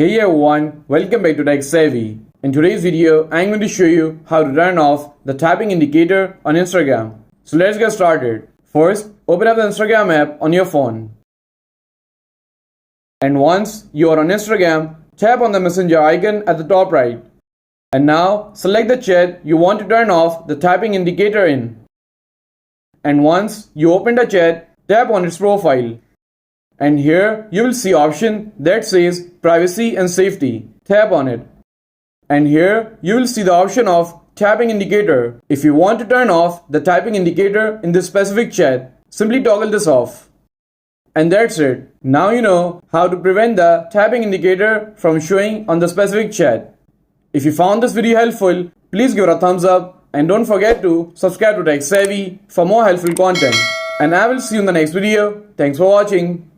Hey everyone, welcome back to Tech Savvy. In today's video, I'm going to show you how to turn off the tapping indicator on Instagram. So let's get started. First, open up the Instagram app on your phone. And once you are on Instagram, tap on the messenger icon at the top right. And now, select the chat you want to turn off the tapping indicator in. And once you open the chat, tap on its profile. And here you will see option that says privacy and safety. Tap on it. And here you will see the option of tapping indicator. If you want to turn off the tapping indicator in this specific chat, simply toggle this off. And that's it. Now you know how to prevent the tapping indicator from showing on the specific chat. If you found this video helpful, please give it a thumbs up and don't forget to subscribe to Tech Savvy for more helpful content. And I will see you in the next video. Thanks for watching.